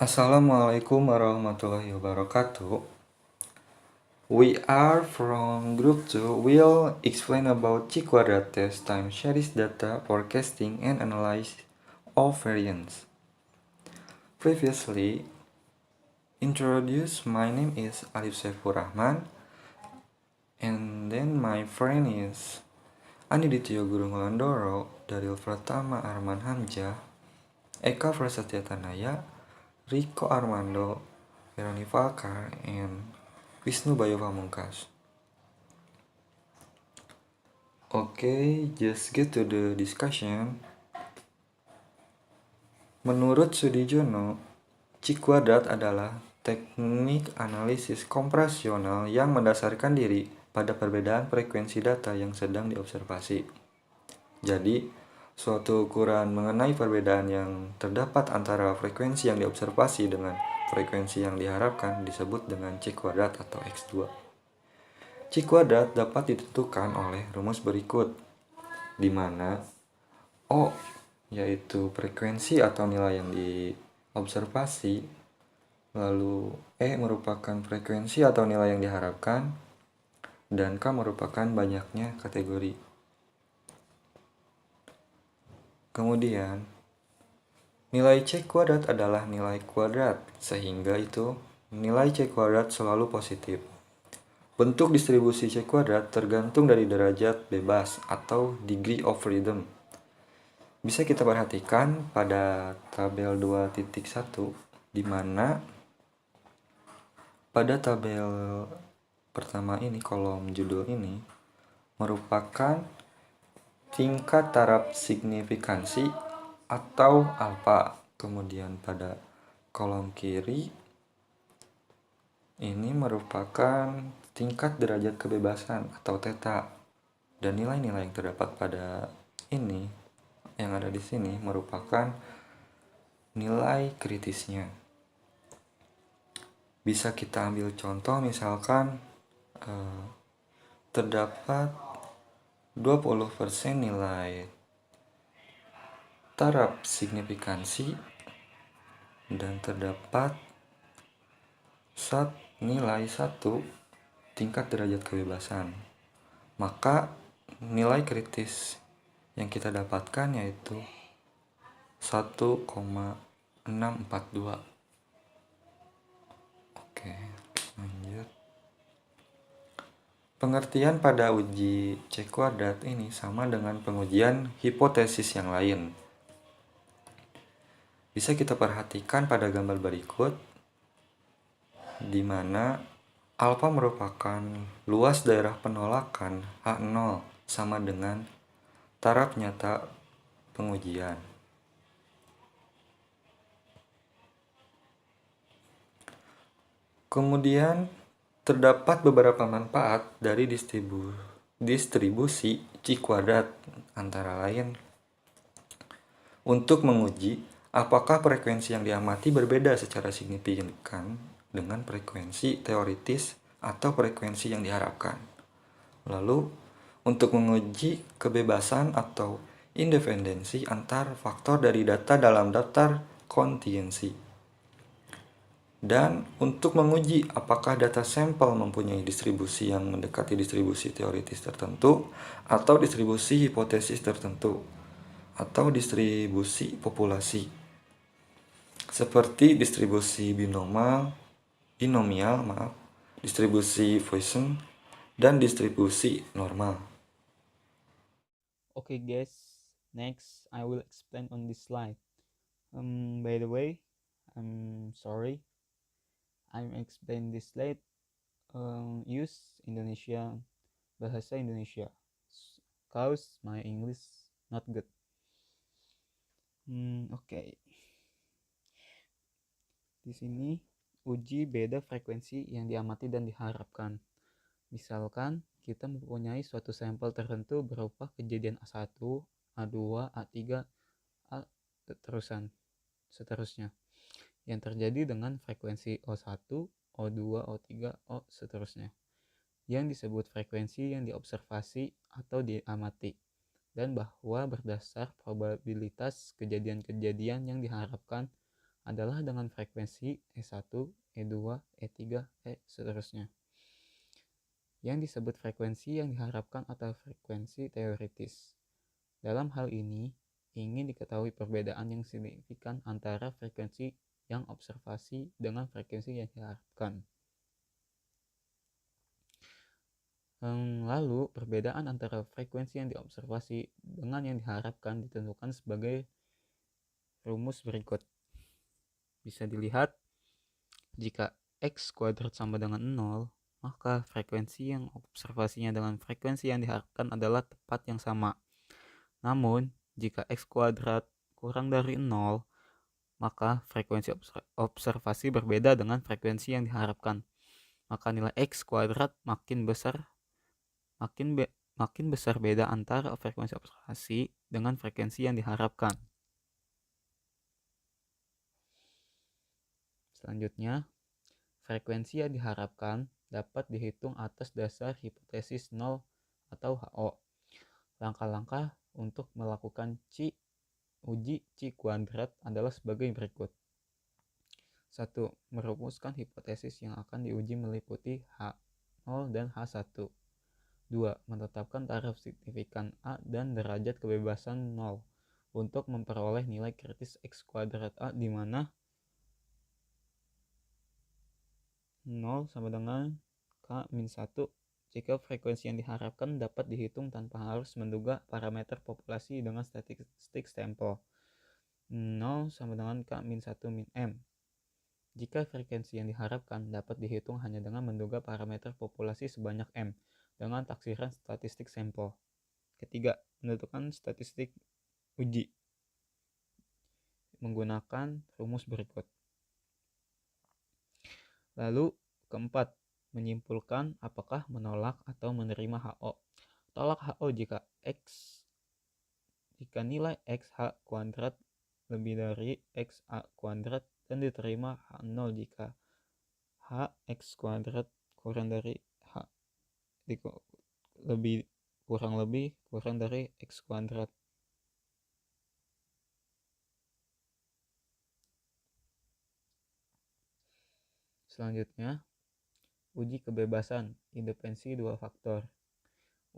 Assalamualaikum warahmatullahi wabarakatuh. We are from Group 2. We'll explain about Chi-quadrat test time series data forecasting and analysis of variance. Previously introduced, my name is Alif Saifur Rahman, and then my friend is Anidityo Guru Ngulandoro, Daril Pratama Arman Hamzah, Eka Prasetya Tanaya, Rico Armando, Veroni Falkar, and Wisnu Bayu Pamungkas. Okay, just get to the discussion. Menurut Sudijono, Chi-quadrat adalah teknik analisis komparasional yang mendasarkan diri pada perbedaan frekuensi data yang sedang diobservasi. Jadi, suatu ukuran mengenai perbedaan yang terdapat antara frekuensi yang diobservasi dengan frekuensi yang diharapkan disebut dengan Chi-quadrat atau X2. Chi-quadrat dapat ditentukan oleh rumus berikut, di mana O yaitu frekuensi atau nilai yang diobservasi, lalu E merupakan frekuensi atau nilai yang diharapkan, dan K merupakan banyaknya kategori. Kemudian, nilai C² adalah nilai kuadrat, sehingga itu nilai C² selalu positif. Bentuk distribusi C² tergantung dari derajat bebas atau degree of freedom. Bisa kita perhatikan pada tabel 2.1, di mana pada tabel pertama ini, kolom judul ini merupakan tingkat taraf signifikansi atau alfa. Kemudian pada kolom kiri ini merupakan tingkat derajat kebebasan atau theta. Dan nilai-nilai yang terdapat pada ini, yang ada di sini, merupakan nilai kritisnya. Bisa kita ambil contoh, misalkan terdapat 20% nilai taraf signifikansi dan terdapat nilai 1 tingkat derajat kebebasan. Maka nilai kritis yang kita dapatkan yaitu 1,642. Oke, lanjut. Pengertian pada uji C² ini sama dengan pengujian hipotesis yang lain. Bisa kita perhatikan pada gambar berikut, di mana alfa merupakan luas daerah penolakan H0 sama dengan taraf nyata pengujian. Kemudian terdapat beberapa manfaat dari distribusi Chi-quadrat, antara lain untuk menguji apakah frekuensi yang diamati berbeda secara signifikan dengan frekuensi teoritis atau frekuensi yang diharapkan. Lalu, untuk menguji kebebasan atau independensi antar faktor dari data dalam daftar kontingensi. Dan untuk menguji apakah data sampel mempunyai distribusi yang mendekati distribusi teoritis tertentu atau distribusi hipotesis tertentu atau distribusi populasi, seperti distribusi binomial, distribusi Poisson, dan distribusi normal. Okay guys, next I will explain on this slide. By the way, I'm sorry I'm explain this slide use Indonesia, bahasa Indonesia, cause my English not good. Okay. Di sini uji beda frekuensi yang diamati dan diharapkan. Misalkan kita mempunyai suatu sampel tertentu berupa kejadian A1, A2, A3, A seterusnya yang terjadi dengan frekuensi O1, O2, O3, O seterusnya, yang disebut frekuensi yang diobservasi atau diamati, dan bahwa berdasar probabilitas kejadian-kejadian yang diharapkan adalah dengan frekuensi E1, E2, E3, seterusnya. Yang disebut frekuensi yang diharapkan atau frekuensi teoritis. Dalam hal ini, ingin diketahui perbedaan yang signifikan antara frekuensi yang observasi dengan frekuensi yang diharapkan. Lalu, perbedaan antara frekuensi yang diobservasi dengan yang diharapkan ditentukan sebagai rumus berikut. Bisa dilihat, jika X kuadrat sama dengan 0, maka frekuensi yang observasinya dengan frekuensi yang diharapkan adalah tepat yang sama. Namun, jika X kuadrat kurang dari 0, maka frekuensi observasi berbeda dengan frekuensi yang diharapkan. Maka nilai X kuadrat makin besar beda antara frekuensi observasi dengan frekuensi yang diharapkan. Selanjutnya, frekuensi yang diharapkan dapat dihitung atas dasar hipotesis 0 atau HO. Langkah-langkah untuk melakukan uji C kuadrat adalah sebagai berikut. 1. Merumuskan hipotesis yang akan diuji meliputi H0 dan H1. 2. Menetapkan taraf signifikan A dan derajat kebebasan 0 untuk memperoleh nilai kritis X kuadrat A di mana 0 sama dengan K-1 jika frekuensi yang diharapkan dapat dihitung tanpa harus menduga parameter populasi dengan statistik sampel. 0 sama dengan K-1 min M jika frekuensi yang diharapkan dapat dihitung hanya dengan menduga parameter populasi sebanyak M dengan taksiran statistik sampel. Ketiga, menentukan statistik uji menggunakan rumus berikut. Lalu, keempat, menyimpulkan apakah menolak atau menerima HO. Tolak HO jika nilai X kuadrat lebih dari XA kuadrat dan diterima H0 jika X kuadrat kurang dari kurang dari X kuadrat. Selanjutnya, uji kebebasan independensi dua faktor.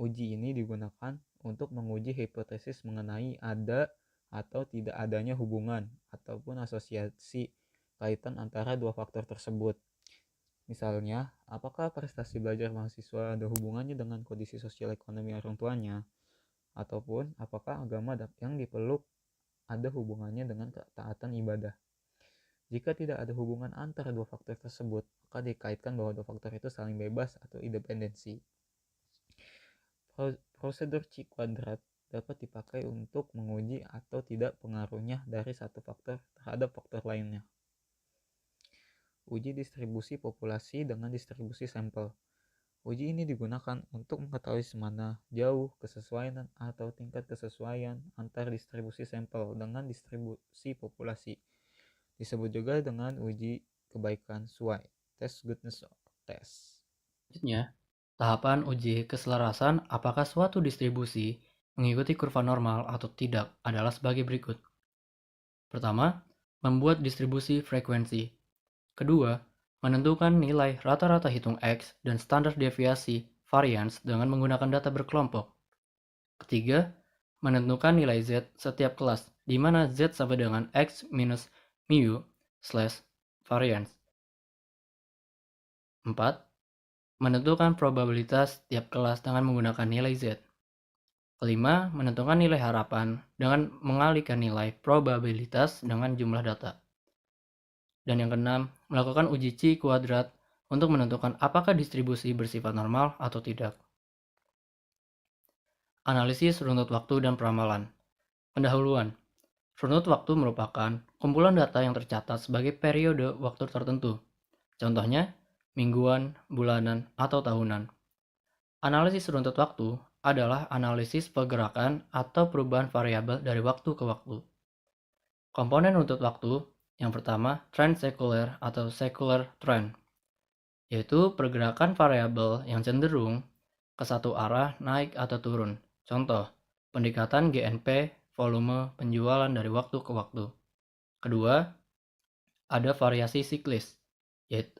Uji ini digunakan untuk menguji hipotesis mengenai ada atau tidak adanya hubungan ataupun asosiasi kaitan antara dua faktor tersebut. Misalnya, apakah prestasi belajar mahasiswa ada hubungannya dengan kondisi sosial ekonomi orang tuanya? Ataupun apakah agama yang dipeluk ada hubungannya dengan ketaatan ibadah? Jika tidak ada hubungan antara dua faktor tersebut, maka dikaitkan bahwa dua faktor itu saling bebas atau independensi. Prosedur C kuadrat dapat dipakai untuk menguji atau tidak pengaruhnya dari satu faktor terhadap faktor lainnya. Uji distribusi populasi dengan distribusi sampel. Uji ini digunakan untuk mengetahui semana jauh kesesuaian atau tingkat kesesuaian antar distribusi sampel dengan distribusi populasi. Disebut juga dengan uji kebaikan sesuai, test goodness test. Selanjutnya, tahapan uji keselarasan apakah suatu distribusi mengikuti kurva normal atau tidak adalah sebagai berikut. Pertama, membuat distribusi frekuensi. Kedua, menentukan nilai rata-rata hitung X dan standar deviasi varians dengan menggunakan data berkelompok. Ketiga, menentukan nilai Z setiap kelas, di mana Z sama dengan X minus mu slash variance. 4. Menentukan probabilitas tiap kelas dengan menggunakan nilai Z. Kelima, menentukan nilai harapan dengan mengalihkan nilai probabilitas dengan jumlah data. Dan yang keenam, melakukan uji C kuadrat untuk menentukan apakah distribusi bersifat normal atau tidak. Analisis runtut waktu dan peramalan. Pendahuluan. Runut waktu merupakan kumpulan data yang tercatat sebagai periode waktu tertentu. Contohnya, mingguan, bulanan, atau tahunan. Analisis runtut waktu adalah analisis pergerakan atau perubahan variabel dari waktu ke waktu. Komponen runtut waktu yang pertama, trend sekuler atau secular trend, yaitu pergerakan variabel yang cenderung ke satu arah naik atau turun. Contoh, pendekatan GNP volume penjualan dari waktu ke waktu. Kedua, ada variasi siklis,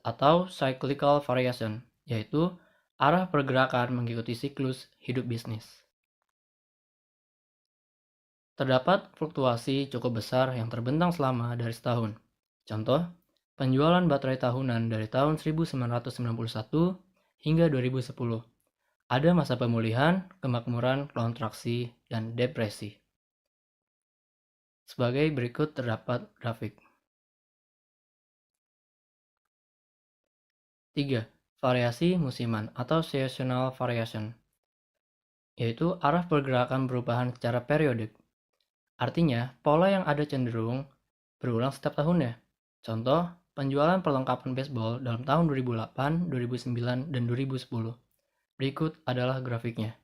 atau cyclical variation, yaitu arah pergerakan mengikuti siklus hidup bisnis. Terdapat fluktuasi cukup besar yang terbentang selama dari setahun. Contoh, penjualan baterai tahunan dari tahun 1991 hingga 2010. Ada masa pemulihan, kemakmuran, kontraksi, dan depresi. Sebagai berikut terdapat grafik. 3. Variasi musiman atau seasonal variation, yaitu arah pergerakan perubahan secara periodik. Artinya, pola yang ada cenderung berulang setiap tahunnya. Contoh, penjualan perlengkapan baseball dalam tahun 2008, 2009, dan 2010. Berikut adalah grafiknya.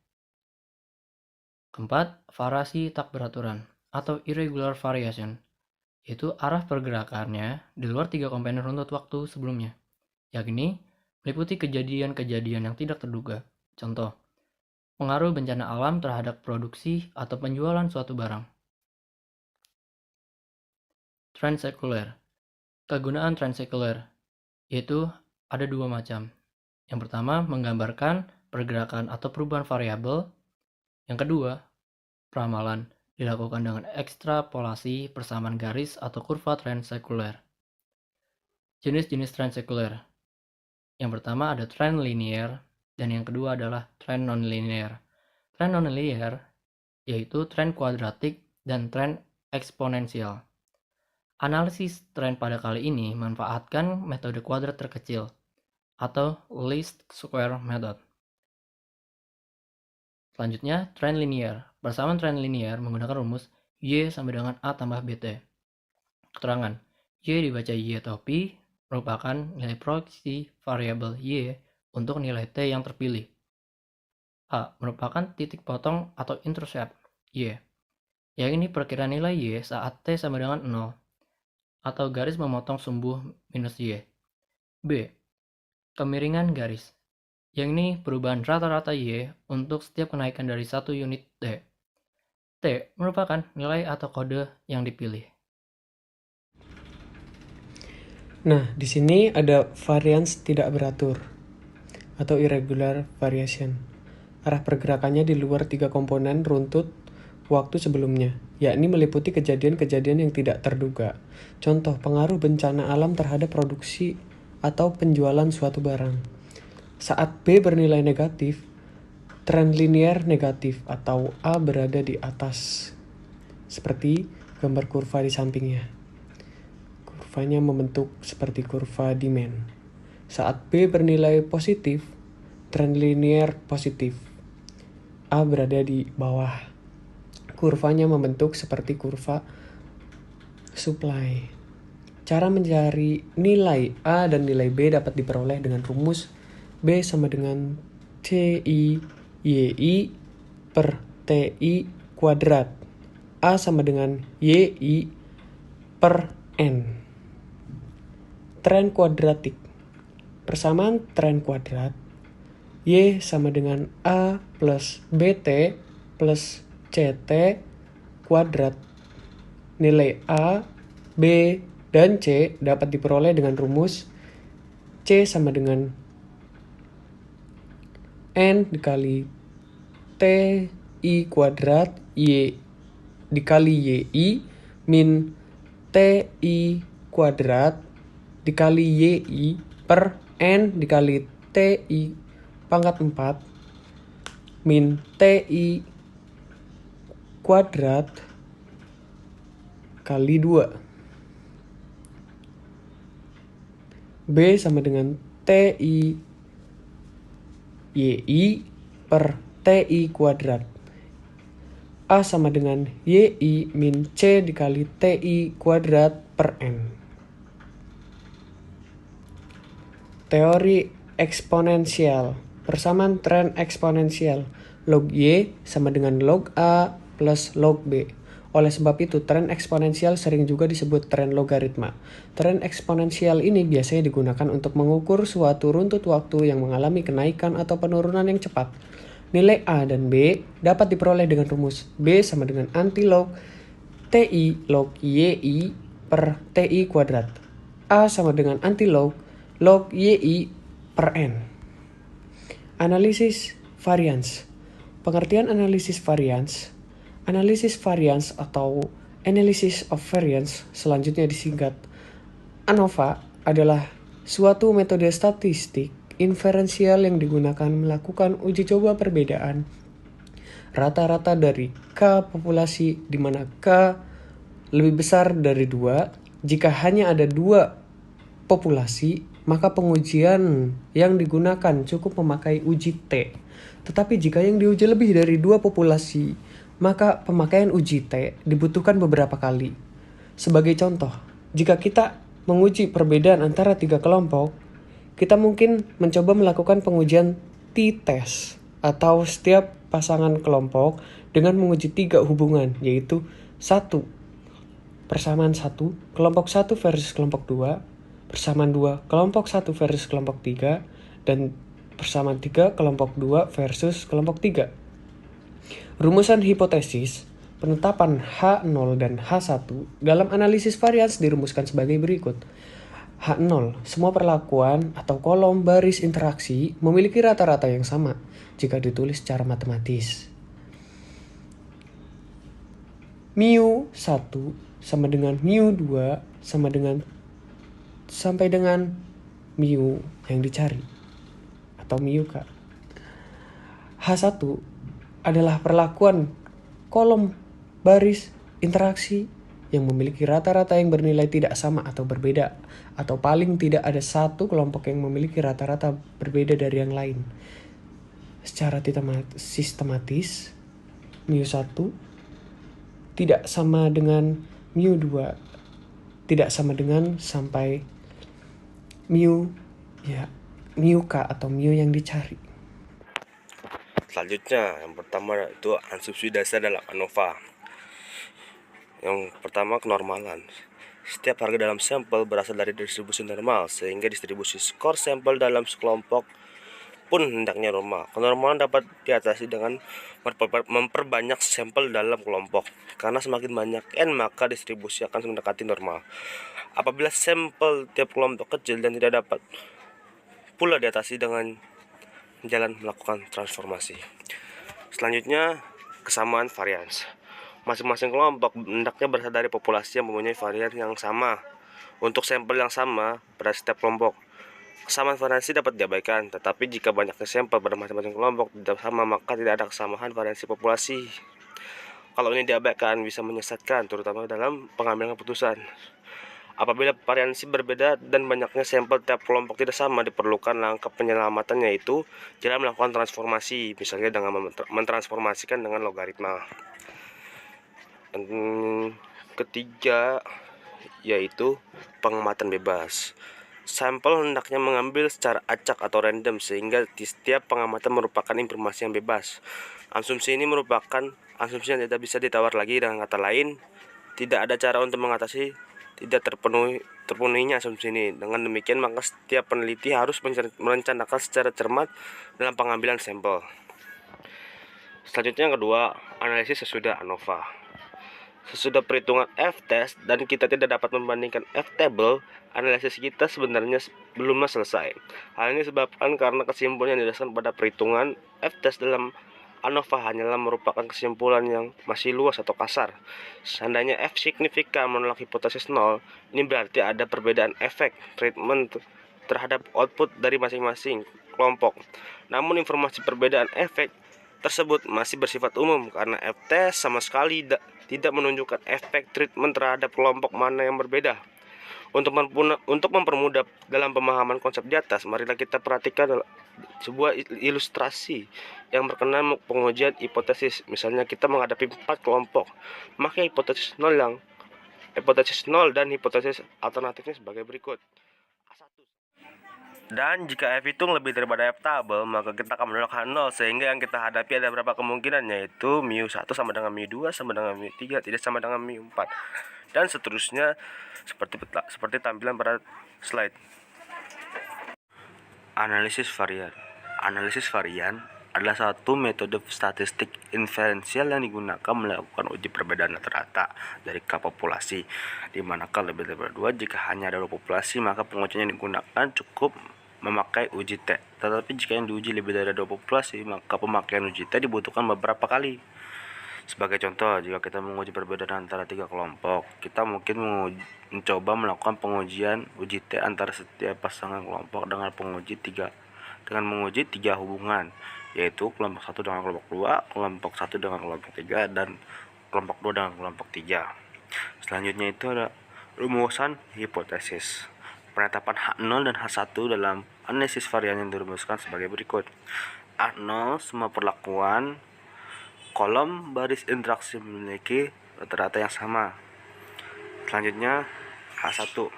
Keempat, variasi tak beraturan atau irregular variation, yaitu arah pergerakannya di luar 3 komponen runtut waktu sebelumnya, yakni meliputi kejadian-kejadian yang tidak terduga. Contoh, pengaruh bencana alam terhadap produksi atau penjualan suatu barang. Trend sekuler. Kegunaan trend sekuler yaitu ada 2 macam. Yang pertama, menggambarkan pergerakan atau perubahan variabel. Yang kedua, peramalan dilakukan dengan ekstrapolasi persamaan garis atau kurva trend sekuler. Jenis-jenis trend sekuler. Yang pertama ada trend linear dan yang kedua adalah trend non-linear. Trend non-linear yaitu trend kuadratik dan trend eksponensial. Analisis tren pada kali ini memanfaatkan metode kuadrat terkecil atau least square method. Selanjutnya, tren linear. Persamaan tren linear menggunakan rumus Y sama dengan A tambah BT. Keterangan, Y dibaca Y atau Pi merupakan nilai proyeksi variabel Y untuk nilai T yang terpilih. A merupakan titik potong atau intercept Y. Yang ini perkiraan nilai Y saat T sama dengan 0. Atau garis memotong sumbu minus Y. B. Kemiringan garis. Yang ini perubahan rata-rata Y untuk setiap kenaikan dari 1 unit T. T merupakan nilai atau kode yang dipilih. Nah, di sini ada varians tidak beratur atau irregular variation. Arah pergerakannya di luar 3 komponen runtut waktu sebelumnya, yakni meliputi kejadian-kejadian yang tidak terduga. Contoh, pengaruh bencana alam terhadap produksi atau penjualan suatu barang. Saat B bernilai negatif, tren linear negatif atau A berada di atas. Seperti gambar kurva di sampingnya. Kurvanya membentuk seperti kurva demand. Saat B bernilai positif, tren linear positif. A berada di bawah. Kurvanya membentuk seperti kurva supply. Cara mencari nilai A dan nilai B dapat diperoleh dengan rumus B sama dengan TI YI per TI kuadrat. A sama dengan YI per N. Tren kuadratik. Persamaan tren kuadrat Y sama dengan A plus BT plus CT kuadrat. Nilai A, B, dan C dapat diperoleh dengan rumus C sama dengan N dikali TI kuadrat Y dikali YI min TI kuadrat dikali YI per N dikali TI pangkat 4 min TI kuadrat kali 2. B sama dengan TI YI per TI kuadrat. A sama dengan YI min C dikali TI kuadrat per N. Teori eksponensial. Persamaan tren eksponensial. Log Y sama dengan log A plus log B. Oleh sebab itu, tren eksponensial sering juga disebut tren logaritma. Tren eksponensial ini biasanya digunakan untuk mengukur suatu runtut waktu yang mengalami kenaikan atau penurunan yang cepat. Nilai A dan B dapat diperoleh dengan rumus B sama dengan antilog TI log YI per TI kuadrat. A sama dengan antilog log YI per N. Analisis varians. Pengertian analisis varians. Analisis varians atau analysis of variance, selanjutnya disingkat ANOVA, adalah suatu metode statistik inferensial yang digunakan melakukan uji coba perbedaan rata-rata dari K populasi di mana K lebih besar dari 2. Jika hanya ada 2 populasi, maka pengujian yang digunakan cukup memakai uji T. Tetapi jika yang diuji lebih dari 2 populasi, maka pemakaian uji T dibutuhkan beberapa kali. Sebagai contoh, jika kita menguji perbedaan antara 3 kelompok, kita mungkin mencoba melakukan pengujian t-test atau setiap pasangan kelompok dengan menguji 3 hubungan, yaitu 1 persamaan 1, kelompok 1 versus kelompok 2, persamaan 2, kelompok 1 versus kelompok 3, dan persamaan 3, kelompok 2 versus kelompok 3. Rumusan hipotesis, penetapan H0 dan H1 dalam analisis varians dirumuskan sebagai berikut. H0, semua perlakuan atau kolom baris interaksi memiliki rata-rata yang sama jika ditulis secara matematis. Mu 1 sama dengan mu 2 sama dengan sampai dengan mu yang dicari atau mu K. H1 adalah perlakuan kolom baris interaksi yang memiliki rata-rata yang bernilai tidak sama atau berbeda, atau paling tidak ada satu kelompok yang memiliki rata-rata berbeda dari yang lain. Secara sistematis, mu1 tidak sama dengan mu2, tidak sama dengan sampai mu K atau mu yang dicari. Selanjutnya, yang pertama itu asumsi dasar dalam ANOVA. Yang pertama, kenormalan. Setiap harga dalam sampel berasal dari distribusi normal, sehingga distribusi skor sampel dalam sekelompok pun hendaknya normal. Kenormalan dapat diatasi dengan memperbanyak sampel dalam kelompok. Karena semakin banyak N, maka distribusi akan mendekati normal. Apabila sampel tiap kelompok kecil dan tidak dapat pula diatasi dengan jalan melakukan transformasi. Selanjutnya, kesamaan varians. Masing-masing kelompok hendaknya berasal dari populasi yang mempunyai varian yang sama. Untuk sampel yang sama pada setiap kelompok, kesamaan variansi dapat diabaikan, tetapi jika banyaknya sampel pada masing-masing kelompok tidak sama, maka tidak ada kesamaan variansi populasi. Kalau ini diabaikan, bisa menyesatkan, terutama dalam pengambilan keputusan. Apabila variansi berbeda dan banyaknya sampel tiap kelompok tidak sama, diperlukan langkah penyelamatan, yaitu jalan melakukan transformasi, misalnya dengan mentransformasikan dengan logaritma. Dan ketiga, yaitu pengamatan bebas. Sampel hendaknya mengambil secara acak atau random, sehingga di setiap pengamatan merupakan informasi yang bebas. Asumsi ini merupakan asumsi yang tidak bisa ditawar lagi. Dengan kata lain, tidak ada cara untuk mengatasi tidak terpenuhinya asumsi ini. Dengan demikian, maka setiap peneliti harus merencanakan secara cermat dalam pengambilan sampel. Selanjutnya yang kedua, analisis sesudah ANOVA. Sesudah perhitungan F-test dan kita tidak dapat membandingkan F-table, analisis kita sebenarnya belum selesai. Hal ini disebabkan karena kesimpulan yang didasarkan pada perhitungan F-test dalam ANOVA hanyalah merupakan kesimpulan yang masih luas atau kasar. Seandainya F signifikan menolak hipotesis 0, ini berarti ada perbedaan efek treatment terhadap output dari masing-masing kelompok. Namun informasi perbedaan efek tersebut masih bersifat umum karena F-test sama sekali tidak menunjukkan efek treatment terhadap kelompok mana yang berbeda. Untuk mempermudah dalam pemahaman konsep di atas, marilah kita perhatikan sebuah ilustrasi yang berkenaan pengujian hipotesis. Misalnya kita menghadapi 4 kelompok, maka hipotesis 0 dan hipotesis alternatifnya sebagai berikut. Dan jika F hitung lebih daripada F tabel, maka kita akan menolak H0, sehingga yang kita hadapi ada beberapa kemungkinan, yaitu mu1 sama dengan mu2 sama dengan mu3 tidak sama dengan mu4, dan seterusnya seperti tampilan pada slide. Analisis varian adalah satu metode statistik inferensial yang digunakan melakukan uji perbedaan rata-rata dari K populasi, di mana K lebih dari 2. Jika hanya ada 2 populasi, maka pengujian yang digunakan cukup memakai uji T. Tetapi jika yang diuji lebih dari 2 populasi, maka pemakaian uji T dibutuhkan beberapa kali. Sebagai contoh, jika kita menguji perbedaan antara 3 kelompok, kita mungkin mencoba melakukan pengujian uji T antara setiap pasangan kelompok dengan menguji 3 hubungan, yaitu kelompok 1 dengan kelompok 2, kelompok 1 dengan kelompok 3, dan kelompok 2 dengan kelompok 3. Selanjutnya itu ada rumusan hipotesis. Penetapan H0 dan H1 dalam analisis varian yang dirumuskan sebagai berikut. H0, semua perlakuan kolom baris interaksi memiliki rata-rata yang sama. Selanjutnya H1,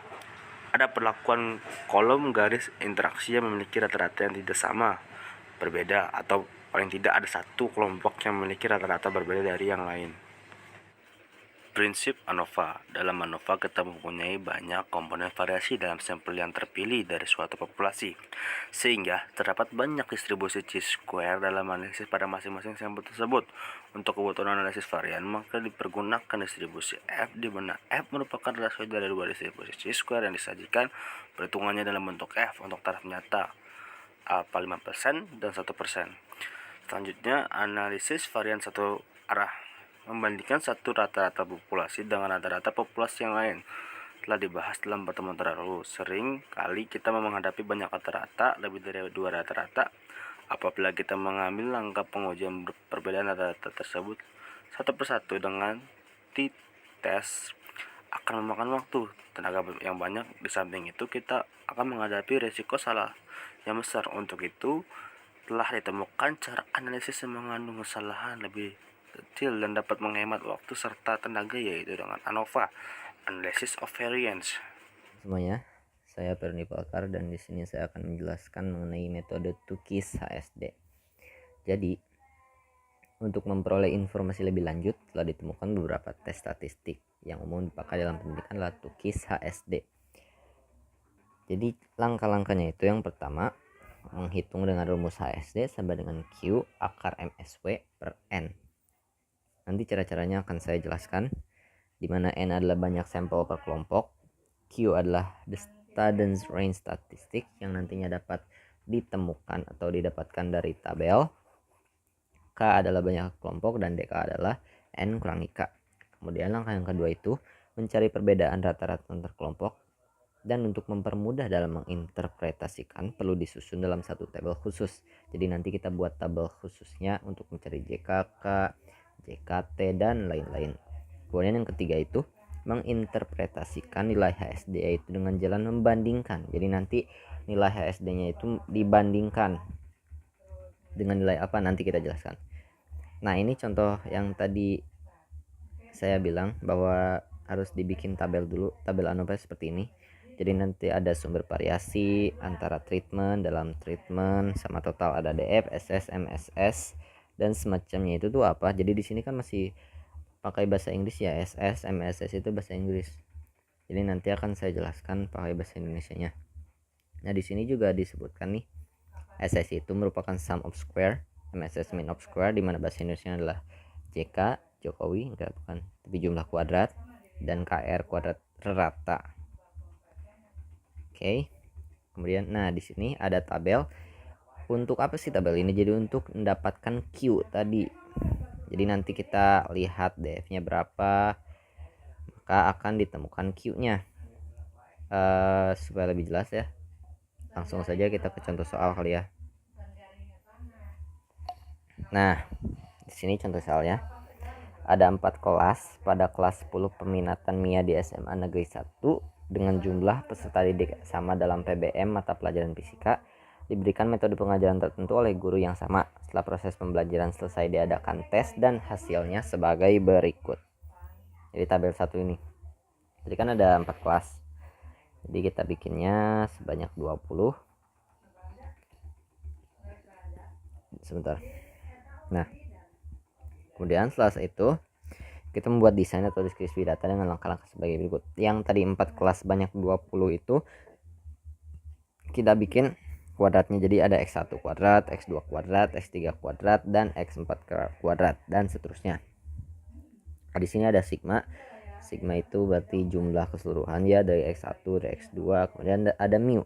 ada perlakuan kolom garis interaksi yang memiliki rata-rata yang tidak sama, berbeda, atau paling tidak ada satu kelompok yang memiliki rata-rata berbeda dari yang lain. Prinsip ANOVA. Dalam ANOVA kita mempunyai banyak komponen variasi dalam sampel yang terpilih dari suatu populasi, sehingga terdapat banyak distribusi chi-square dalam analisis pada masing-masing sampel tersebut. Untuk kebutuhan analisis varian, maka dipergunakan distribusi F, di mana F merupakan rasio dari dua distribusi chi-square yang disajikan, perhitungannya dalam bentuk F untuk taraf nyata alpha 5% dan 1%. Selanjutnya, analisis varian satu arah, membandingkan satu rata-rata populasi dengan rata-rata populasi yang lain, telah dibahas dalam pertemuan terdahulu. Sering kali kita menghadapi banyak rata-rata, lebih dari 2 rata-rata. Apabila kita mengambil langkah pengujian perbedaan rata-rata tersebut satu persatu dengan t-test, akan memakan waktu, tenaga yang banyak. Di samping itu, kita akan menghadapi risiko salah yang besar. Untuk itu, telah ditemukan cara analisis yang mengandung kesalahan lebih kecil dan dapat menghemat waktu serta tenaga, yaitu dengan ANOVA, Analysis of Variance. Semuanya, saya Perni Palkar dan di sini saya akan menjelaskan mengenai metode Tukis HSD. Jadi, untuk memperoleh informasi lebih lanjut, telah ditemukan beberapa tes statistik yang umum dipakai dalam pendidikan adalah Tukis HSD. Jadi, langkah-langkahnya itu yang pertama, menghitung dengan rumus HSD sama dengan Q akar MSW per N. Nanti cara-caranya akan saya jelaskan, di mana N adalah banyak sampel per kelompok, Q adalah the student's range statistik yang nantinya dapat ditemukan atau didapatkan dari tabel, K adalah banyak kelompok, dan DK adalah N kurangi K. Kemudian langkah yang kedua itu mencari perbedaan rata-rata antar kelompok, dan untuk mempermudah dalam menginterpretasikan perlu disusun dalam satu tabel khusus. Jadi nanti kita buat tabel khususnya untuk mencari JKK, JKT, dan lain-lain. Kemudian yang ketiga itu menginterpretasikan nilai HSD, yaitu dengan jalan membandingkan. Jadi nanti nilai HSD-nya itu dibandingkan dengan nilai apa, nanti kita jelaskan. Nah, ini contoh yang tadi saya bilang bahwa harus dibikin tabel dulu, tabel ANOVA seperti ini. Jadi nanti ada sumber variasi antara treatment, dalam treatment, sama total ada DF, SS, MSS, dan semacamnya itu tuh apa. Jadi di sini kan masih pakai bahasa Inggris ya, SS, MSS itu bahasa Inggris. Jadi nanti akan saya jelaskan pakai bahasa Indonesianya. Nah, di sini juga disebutkan nih, SS itu merupakan sum of square, MSS mean of square, di mana bahasa Indonesia adalah JK, Jokowi, enggak bukan, tapi jumlah kuadrat, dan KR kuadrat rata. Oke. Kemudian nah di sini ada tabel. Untuk apa sih tabel ini? Jadi untuk mendapatkan Q tadi. Jadi nanti kita lihat DF-nya berapa, maka akan ditemukan Q-nya. Supaya lebih jelas ya, langsung saja kita ke contoh soal kali ya. Nah, di sini contoh soalnya. Ada 4 kelas. Pada kelas 10 peminatan MIA di SMA Negeri 1 dengan jumlah peserta didik sama dalam PBM mata pelajaran fisika, diberikan metode pengajaran tertentu oleh guru yang sama. Setelah proses pembelajaran selesai, diadakan tes dan hasilnya sebagai berikut. Jadi tabel 1 ini. Jadi kan ada 4 kelas. Jadi kita bikinnya sebanyak 20. Sebentar. Nah, kemudian setelah itu kita membuat desain atau deskripsi data dengan langkah-langkah sebagai berikut. Yang tadi 4 kelas banyak 20 itu kita bikin kuadratnya. Jadi ada X1 kuadrat, X2 kuadrat, X3 kuadrat, dan X4 kuadrat, dan seterusnya. Nah, di sini ada sigma. Sigma itu berarti jumlah keseluruhan ya, dari X1, dari X2. Kemudian ada mu.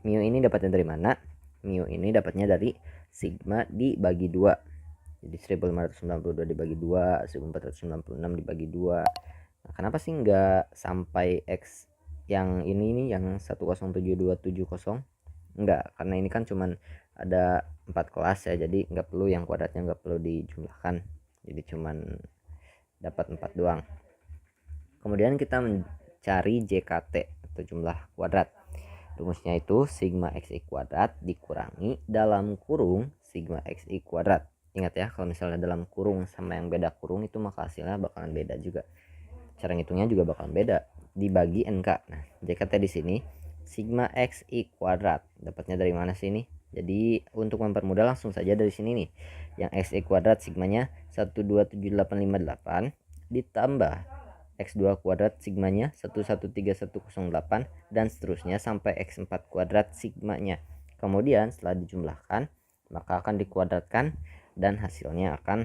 Mu ini dapatnya dari mana? Mu ini dapatnya dari sigma dibagi 2. Jadi 1592 dibagi 2, 1496 dibagi 2. Nah, kenapa sih nggak sampai X yang ini yang 107270? Enggak, karena ini kan cuman ada 4 kelas ya, jadi nggak perlu yang kuadratnya nggak perlu dijumlahkan. Jadi cuman dapat 4 doang. Kemudian kita mencari JKT atau jumlah kuadrat. Rumusnya itu sigma xi kuadrat dikurangi dalam kurung sigma xi kuadrat. Ingat ya, kalau misalnya dalam kurung sama yang beda kurung itu maka hasilnya bakalan beda juga. Cara ngitungnya juga bakalan beda. Dibagi NK. Nah, JKT di sini sigma xi kuadrat. Dapatnya dari mana sih ini? Jadi untuk mempermudah langsung saja dari sini nih. Yang xi kuadrat sigmanya 127858 ditambah X2 kuadrat sigmanya 113108 dan seterusnya sampai X4 kuadrat sigmanya. Kemudian setelah dijumlahkan maka akan dikuadratkan dan hasilnya akan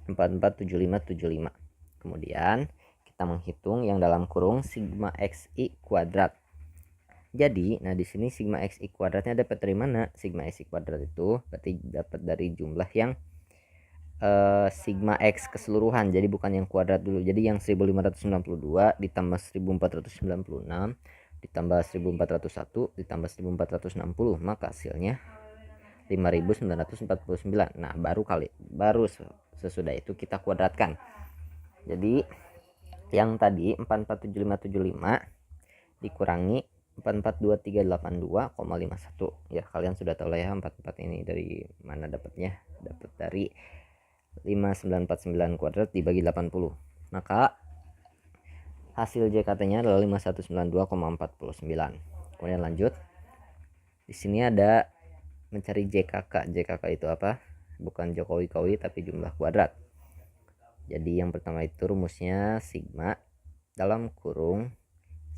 447575. Kemudian kita menghitung yang dalam kurung sigma xi kuadrat. Jadi, nah di sini sigma xi kuadratnya dapat dari mana? Sigma xi kuadrat itu berarti dapat dari jumlah yang sigma x keseluruhan, jadi bukan yang kuadrat dulu. Jadi yang 1592 ditambah 1496 ditambah 1401 ditambah 1460, maka hasilnya 5949. Nah, baru sesudah itu kita kuadratkan. Jadi yang tadi 447575 dikurangi 442382,51. Ya, kalian sudah tahu lah ya 44 ini dari mana dapatnya? Dapat dari 5949 kuadrat dibagi 80. Maka hasil JKT-nya adalah 5192,49. Kemudian lanjut. Di sini ada mencari JKK. JKK itu apa? Bukan Jokowi-kowi tapi jumlah kuadrat. Jadi yang pertama itu rumusnya sigma dalam kurung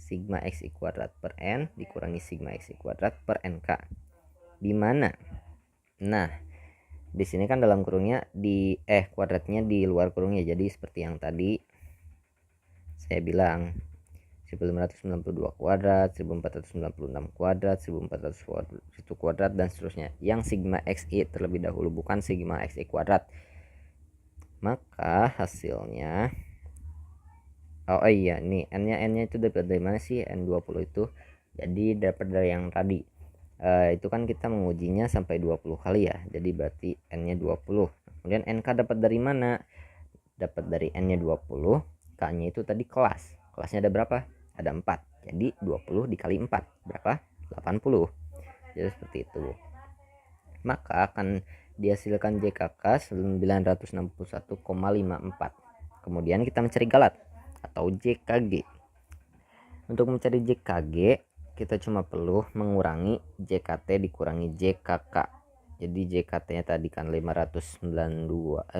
sigma xi kuadrat per n dikurangi sigma xi kuadrat per nk. Di mana? Nah, di sini kan dalam kurungnya kuadratnya di luar kurungnya. Jadi seperti yang tadi saya bilang 1592 kuadrat, 1496 kuadrat, 1401 kuadrat dan seterusnya. Yang sigma xi terlebih dahulu, bukan sigma xi kuadrat. Maka hasilnya nih n-nya itu dapat dari mana sih? N20 itu. Jadi dapat dari yang tadi. Itu kan kita mengujinya sampai 20 kali ya, jadi berarti n-nya 20. Kemudian nk dapat dari mana? Dapat dari n-nya 20, k-nya itu tadi kelasnya ada berapa? Ada 4, jadi 20 dikali 4 berapa? 80. Jadi seperti itu. Maka akan dihasilkan JKK 961,54. Kemudian kita mencari galat atau JKG. Untuk mencari JKG kita cuma perlu mengurangi JKT dikurangi JKK. Jadi JKT-nya tadi kan 5192,49,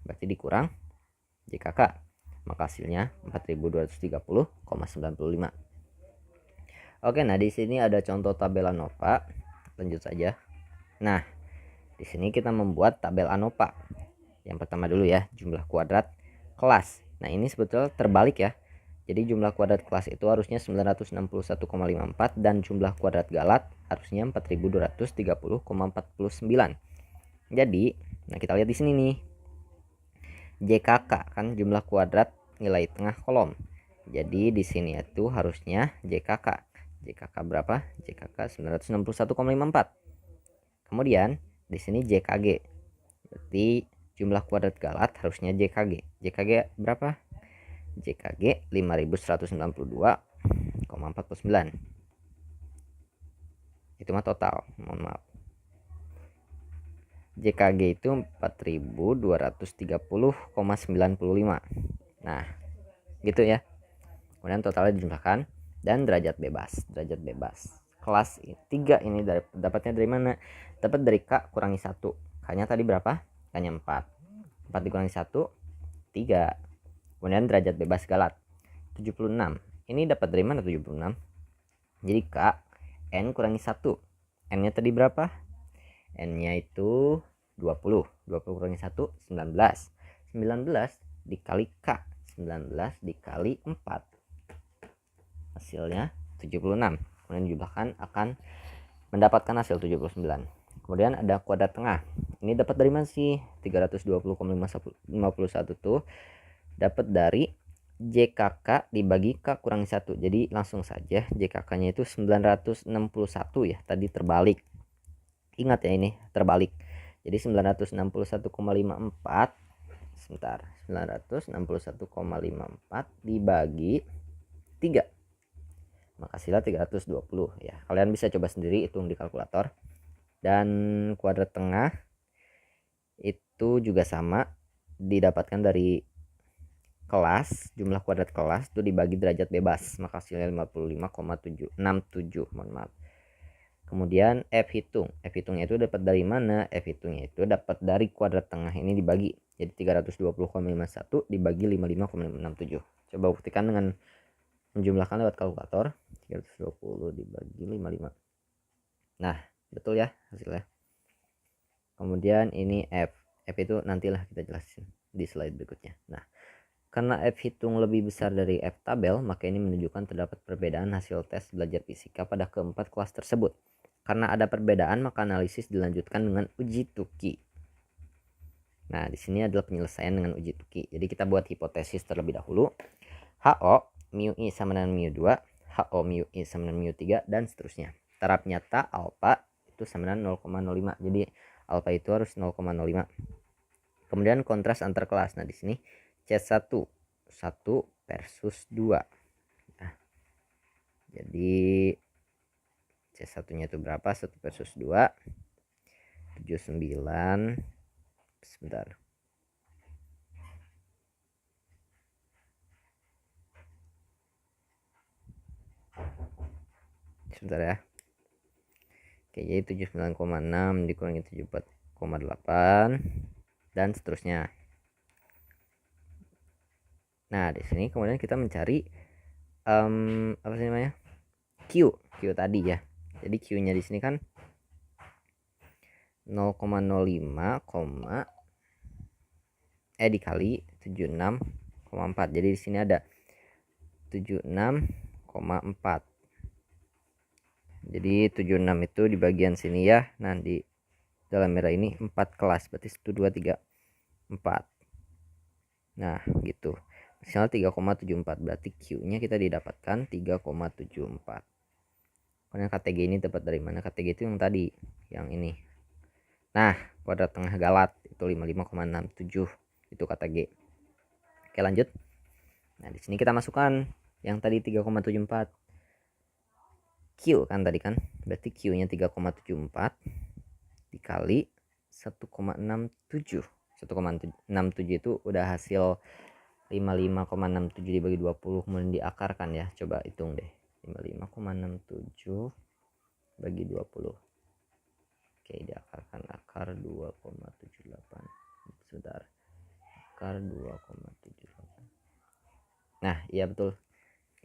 berarti dikurang JKK, maka hasilnya 4230,95. Oke, nah di sini ada contoh tabel ANOVA. Lanjut saja. Nah, di sini kita membuat tabel ANOVA. Yang pertama dulu ya, jumlah kuadrat kelas. Nah, ini sebetulnya terbalik ya. Jadi jumlah kuadrat kelas itu harusnya 961,54 dan jumlah kuadrat galat harusnya 4230,49. Jadi, nah kita lihat di sini nih. JKK kan jumlah kuadrat nilai tengah kolom. Jadi di sini itu harusnya JKK. JKK berapa? JKK 961,54. Kemudian di sini JKG. Berarti jumlah kuadrat galat harusnya JKG. JKG berapa? JKG 5192,49. Itu mah total, mohon maaf. JKG itu 4230,95. Nah, gitu ya. Kemudian totalnya dijumlahkan dan derajat bebas. Kelas 3 ini dapatnya dari mana? Dapat dari K kurangi 1. K-nya tadi berapa? K-nya 4. 4 dikurangi 1, 3. Kemudian derajat bebas galat 76. Ini dapat dari mana 76? Jadi K, N kurangi 1. N-nya tadi berapa? N-nya itu 20. 20 kurangi 1, 19. 19 dikali K. 19 dikali 4. Hasilnya 76. Kemudian dijumlahkan akan mendapatkan hasil 79. Kemudian ada kuadrat tengah. Ini dapat dari mana sih? 320,51 tuh dapat dari JKK dibagi K kurangi 1. Jadi langsung saja JKK-nya itu 961 ya. Tadi terbalik. Ingat ya, ini terbalik. Jadi 961,54. Sebentar. 961,54 dibagi 3. Maka hasilnya 320 ya. Kalian bisa coba sendiri hitung di kalkulator. Dan kuadrat tengah itu juga sama, didapatkan dari kelas, jumlah kuadrat kelas itu dibagi derajat bebas, maka hasilnya 55,767. Mohon maaf. Kemudian F hitungnya itu dapat dari mana? F hitungnya itu dapat dari kuadrat tengah ini dibagi. Jadi 320,51 dibagi 55,67. Coba buktikan dengan menjumlahkan lewat kalkulator. 320 dibagi 55. Nah, betul ya hasilnya. Kemudian ini F itu nantilah kita jelasin di slide berikutnya. Nah, karena F hitung lebih besar dari F tabel, maka ini menunjukkan terdapat perbedaan hasil tes belajar fisika pada keempat kelas tersebut. Karena ada perbedaan, maka analisis dilanjutkan dengan uji Tukey. Nah, di sini adalah penyelesaian dengan uji Tukey. Jadi kita buat hipotesis terlebih dahulu. HO mu I sama dengan mu 2, HO mu I sama dengan mu 3, dan seterusnya. Taraf nyata alfa itu sama dengan 0,05. Jadi alfa itu harus 0,05. Kemudian kontras antar kelas. Nah, di sini C1 1 versus 2. Nah, jadi C1 nya itu berapa? 1 versus 2 79. Sebentar. Sebentar ya. Oke, jadi 79,6 dikurangi 74,8 dan seterusnya. Nah, di sini kemudian kita mencari apa sih namanya? Q tadi ya. Jadi Q-nya di sini kan 0,05, dikali 76,4. Jadi di sini ada 76,4. Jadi 76 itu di bagian sini ya. Nah, di dalam merah ini 4 kelas, berarti 1 2 3 4. Nah, gitu. Hasilnya 3,74, berarti Q-nya kita didapatkan 3,74. Kemudian KTG ini dapat dari mana? KTG itu yang tadi, yang ini. Nah, kuadrat tengah galat itu 55,67. Itu KTG. Oke, lanjut. Nah, di sini kita masukkan yang tadi 3,74. Q kan tadi kan. Berarti Q-nya 3,74 dikali 1,67. 1,67 itu udah hasil 55,67 dibagi 20, kemudian diakarkan ya. Coba hitung deh. 55,67 bagi 20. Oke, diakarkan akar 2,78. Sebentar. Akar 2,78. Nah, iya betul.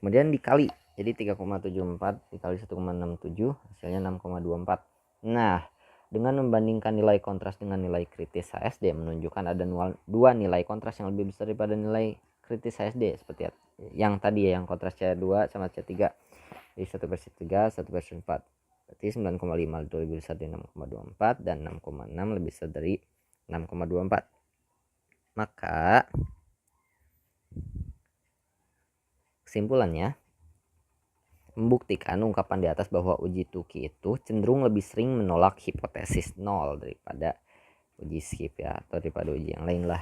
Kemudian dikali. Jadi 3,74 dikali 1,67 hasilnya 6,24. Nah, dengan membandingkan nilai kontras dengan nilai kritis HSD menunjukkan ada dua nilai kontras yang lebih besar daripada nilai kritis HSD, seperti yang tadi ya, yang kontras C2 sama C3. Jadi 1/3, 1/4. Berarti 9,5 itu lebih besar dari 6,24 dan 6,6 lebih besar dari 6,24. Maka kesimpulannya membuktikan ungkapan di atas bahwa uji Tukey itu cenderung lebih sering menolak hipotesis 0 daripada uji skip ya, atau daripada uji yang lain lah.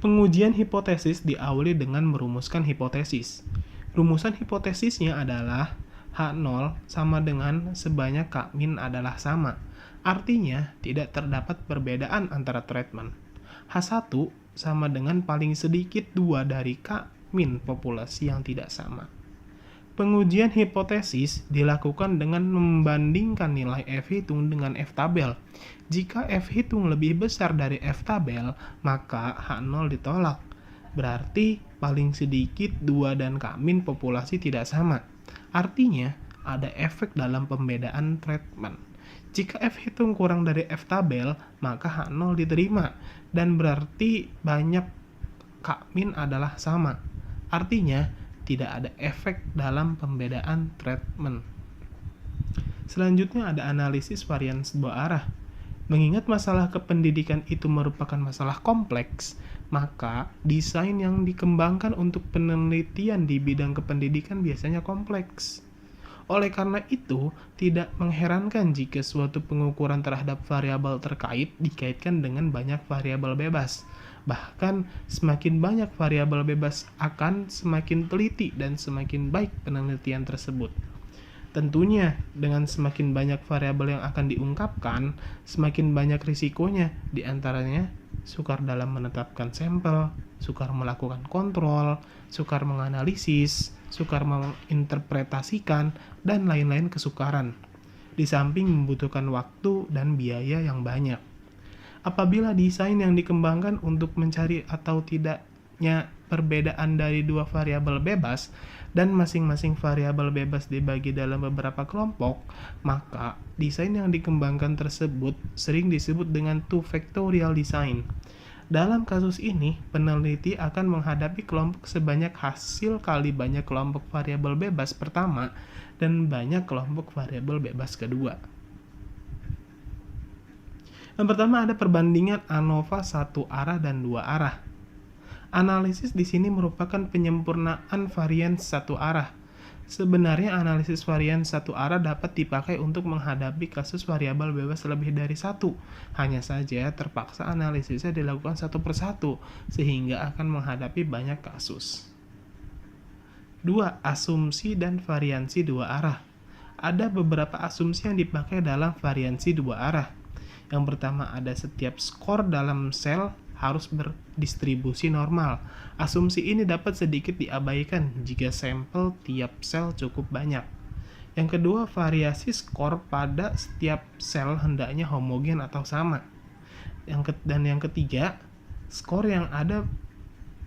Pengujian hipotesis diawali dengan merumuskan hipotesis. Rumusan hipotesisnya adalah H0 sama dengan sebanyak K min adalah sama. Artinya tidak terdapat perbedaan antara treatment. H1 sama dengan paling sedikit 2 dari K min populasi yang tidak sama. Pengujian hipotesis dilakukan dengan membandingkan nilai F hitung dengan F tabel. Jika F hitung lebih besar dari F tabel, maka H0 ditolak. Berarti paling sedikit 2 dan K-min populasi tidak sama. Artinya ada efek dalam pembedaan treatment. Jika F hitung kurang dari F tabel, maka H0 diterima, dan berarti banyak K-min adalah sama. Artinya tidak ada efek dalam pembedaan treatment. Selanjutnya ada analisis varians dua arah. Mengingat masalah kependidikan itu merupakan masalah kompleks, maka desain yang dikembangkan untuk penelitian di bidang kependidikan biasanya kompleks. Oleh karena itu, tidak mengherankan jika suatu pengukuran terhadap variabel terkait dikaitkan dengan banyak variabel bebas. Bahkan, semakin banyak variabel bebas akan semakin teliti dan semakin baik penelitian tersebut. Tentunya, dengan semakin banyak variabel yang akan diungkapkan, semakin banyak risikonya, diantaranya sukar dalam menetapkan sampel, sukar melakukan kontrol, sukar menganalisis, sukar menginterpretasikan, dan lain-lain kesukaran. Di samping membutuhkan waktu dan biaya yang banyak. Apabila desain yang dikembangkan untuk mencari atau tidaknya perbedaan dari dua variabel bebas, dan masing-masing variabel bebas dibagi dalam beberapa kelompok, maka desain yang dikembangkan tersebut sering disebut dengan two-factorial design. Dalam kasus ini, peneliti akan menghadapi kelompok sebanyak hasil kali banyak kelompok variabel bebas pertama dan banyak kelompok variabel bebas kedua. Yang pertama ada perbandingan ANOVA satu arah dan dua arah. Analisis di sini merupakan penyempurnaan varians satu arah. Sebenarnya analisis varians satu arah dapat dipakai untuk menghadapi kasus variabel bebas lebih dari satu. Hanya saja terpaksa analisisnya dilakukan satu persatu, sehingga akan menghadapi banyak kasus. 2. Asumsi dan variansi dua arah. Ada beberapa asumsi yang dipakai dalam variansi dua arah. Yang pertama ada setiap skor dalam sel harus berdistribusi normal. Asumsi ini dapat sedikit diabaikan jika sampel tiap sel cukup banyak. Yang kedua, variasi skor pada setiap sel hendaknya homogen atau sama. Dan yang ketiga, skor yang ada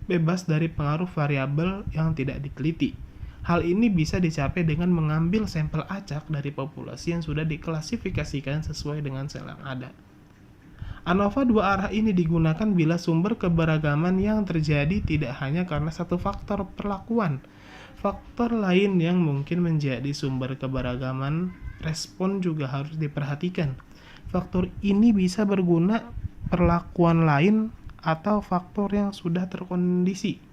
bebas dari pengaruh variabel yang tidak diteliti. Hal ini bisa dicapai dengan mengambil sampel acak dari populasi yang sudah diklasifikasikan sesuai dengan sel yang ada. ANOVA dua arah ini digunakan bila sumber keberagaman yang terjadi tidak hanya karena satu faktor perlakuan. Faktor lain yang mungkin menjadi sumber keberagaman respon juga harus diperhatikan. Faktor ini bisa berguna perlakuan lain atau faktor yang sudah terkondisi.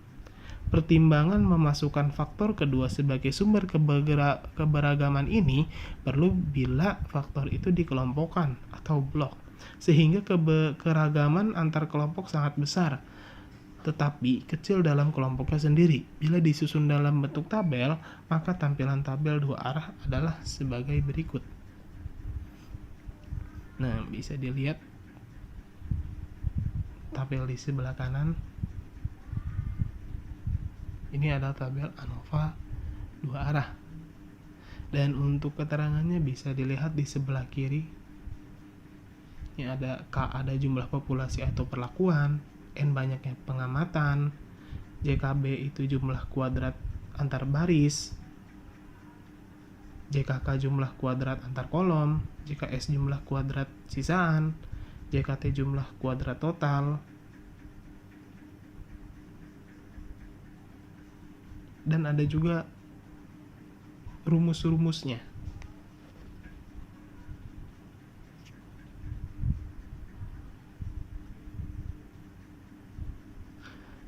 Pertimbangan memasukkan faktor kedua sebagai sumber keberagaman ini perlu bila faktor itu dikelompokkan atau blok, sehingga keragaman antar kelompok sangat besar, tetapi kecil dalam kelompoknya sendiri. Bila disusun dalam bentuk tabel, maka tampilan tabel dua arah adalah sebagai berikut. Nah, bisa dilihat tabel di sebelah kanan. Ini adalah tabel ANOVA dua arah. Dan untuk keterangannya bisa dilihat di sebelah kiri. Ini ada K, ada jumlah populasi atau perlakuan, N banyaknya pengamatan, JKB itu jumlah kuadrat antar baris, JKK jumlah kuadrat antar kolom, JKS jumlah kuadrat sisaan, JKT jumlah kuadrat total, dan ada juga rumus-rumusnya.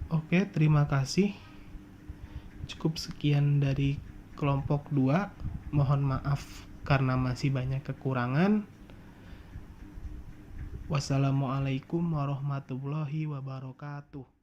Oke, terima kasih. Cukup sekian dari kelompok 2. Mohon maaf karena masih banyak kekurangan. Wassalamualaikum warahmatullahi wabarakatuh.